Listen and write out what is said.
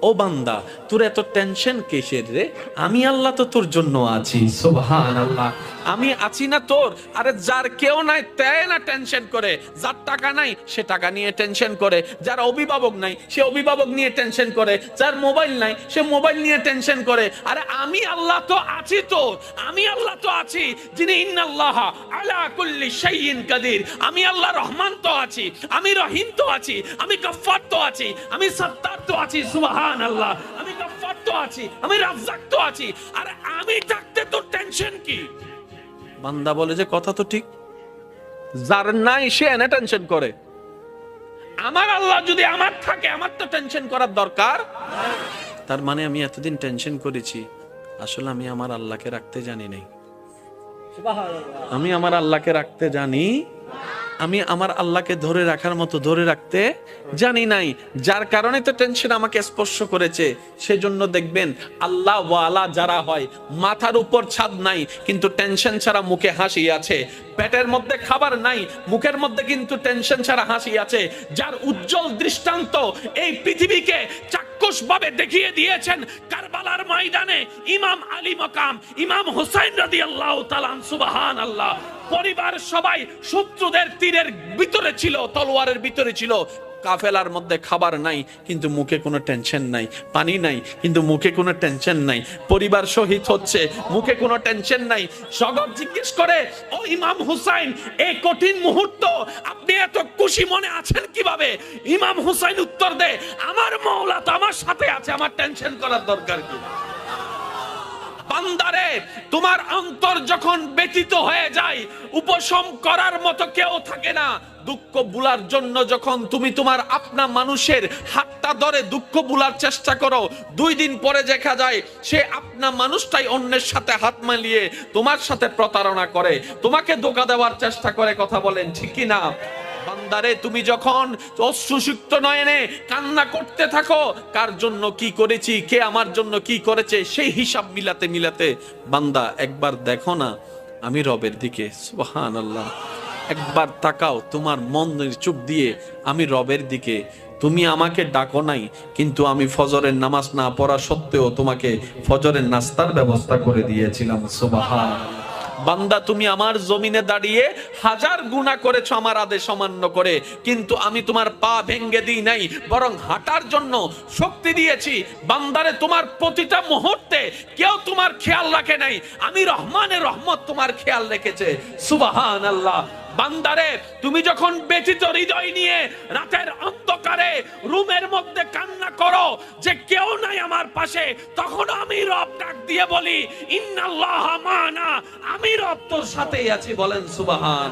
ও বান্দা, তোর এত টেনশন কিসের রে? আমি আল্লাহ তো তোর জন্য আছি। সুবহানাল্লাহ। আমি আছি না তোর? আরে যার কেউ নাই তাই না টেনশন করে, যার টাকা নাই সে টাকা নিয়ে টেনশন করে, যার অভিভাবক নাই সে অভিভাবক নিয়ে টেনশন করে, যার মোবাইল নাই সে মোবাইল নিয়ে টেনশন করে। আরে আমি আল্লাহ তো আছি তোর, আমি আল্লাহ তো আছি যিনি ইন্নাল্লাহা আলা কুল্লি শাইইন কাদির। আমি আল্লাহ রহমান তো আছি, আমি রহিম তো আছি, আমি গফফার তো আছি, আমি সত্তার তো আছি। সুবহানাল্লাহ। আমি গফফার তো আছি, আমি রাজ্জাক তো আছি। আরে আমি থাকতে তোর টেনশন কি? বান্দা বলে যে কথা তো ঠিক, যার নাই সে এনে টেনশন করে। আমার আল্লাহ যদি আমার থাকে, আমার তো টেনশন করার দরকার। তার মানে আমি এতদিন টেনশন করেছি, আসলে আমি আমার আল্লাহকে রাখতে জানি নাই। আমি আমার আল্লাহকে রাখতে জানি, আমি আমার আল্লাহকে ধরে রাখার মতো ধরে রাখতে জানি নাই, যার কারণে তো টেনশন আমাকে স্পর্শ করেছে। সেজন্য দেখবেন আল্লাহ ওয়ালা যারা হয়, মাথার উপর ছাদ নাই কিন্তু টেনশন ছাড়া মুখে হাসি আছে, পেটের মধ্যে খাবার নাই মুখের মধ্যে কিন্তু টেনশন ছাড়া হাসি আছে, যার উজ্জ্বল দৃষ্টান্ত এই পৃথিবীকে চাক্ষুষভাবে দেখিয়ে দিয়েছেন কারবালার ময়দানে ইমাম আলী মাকাম ইমাম হুসাইন রাদিয়াল্লাহু তাআলা। সুবহানাল্লাহ। পরিবার সবাই শত্রুদের তীরের ভিতরে ছিল, তলোয়ারের ভিতরে ছিল, কাফেলার মধ্যে খাবার নাই কিন্তু মুখে কোনো টেনশন নাই, পানি নাই কিন্তু মুখে কোনো টেনশন নাই, পরিবার শহীদ হচ্ছে মুখে কোনো টেনশন নাই। জগৎ জিজ্ঞেস করে, ও ইমাম হুসাইন, এই কঠিন মুহূর্ত আপনি এত খুশি মনে আছেন কিভাবে? ইমাম হুসাইন উত্তর দেয়, আমার মাওলা তো আমার সাথে আছে, আমার টেনশন করার দরকার কি? বান্দারে, তোমার অন্তর যখন ব্যথিত হয়ে যায়, উপশম করার মতো কেউ থাকে না। দুঃখ ভুলার জন্য যখন তুমি তোমার আপনা মানুষের হাতটা ধরে দুঃখ ভুলার চেষ্টা করো, 2 দিন পরে দেখা যায় সে আপনা মানুষটাই অন্যের সাথে হাত মিলিয়ে তোমার সাথে প্রতারণা করে, তোমাকে ধোঁকা দেওয়ার চেষ্টা করে। কথা বলেন ঠিক কি না? বান্দারে, তুমি যখন অশ্রুসিক্ত নয়নে কান্না করতে থাকো, কার জন্য কি করেছি, কে আমার জন্য কি করেছে, সেই হিসাব মিলাতে মিলাতে বান্দা একবার দেখো না আমি রবের দিকে। সুবহানাল্লাহ। একবার তাকাও তোমার মনের চোখ দিয়ে আমি রবের দিকে। তুমি আমাকে ডাকো নাই কিন্তু আমি ফজরের নামাজ না পড়া সত্ত্বেও তোমাকে ফজরের নাস্তার ব্যবস্থা করে দিয়েছিলাম। সুবহানাল্লাহ। বান্দা, তুমি আমার জমিনে দাঁড়িয়ে 1000 গুনাহ করেছো আমার আদেশ অমান্য করে, কিন্তু আমি তোমার পা ভেঙে দিই নাই, বরং হাঁটার জন্য শক্তি দিয়েছি। বান্দারে, তোমার প্রতিটা মুহূর্তে কেউ তোমার খেয়াল রাখে নাই, আমি রহমানের রহমত তোমার খেয়াল রেখেছে। সুবহানাল্লাহ। বান্দারে, তুমি যখন ব্যথিত হৃদয় নিয়ে রাতের অন্ধকারে রুমের মধ্যে কান্না করো যে কেউ নাই আমার পাশে, তখন আমি রব ডাক দিয়ে বলি, ইন্নাল্লাহা মা'না, আমি রব তোর সাথেই আছি। বলেন সুবহান।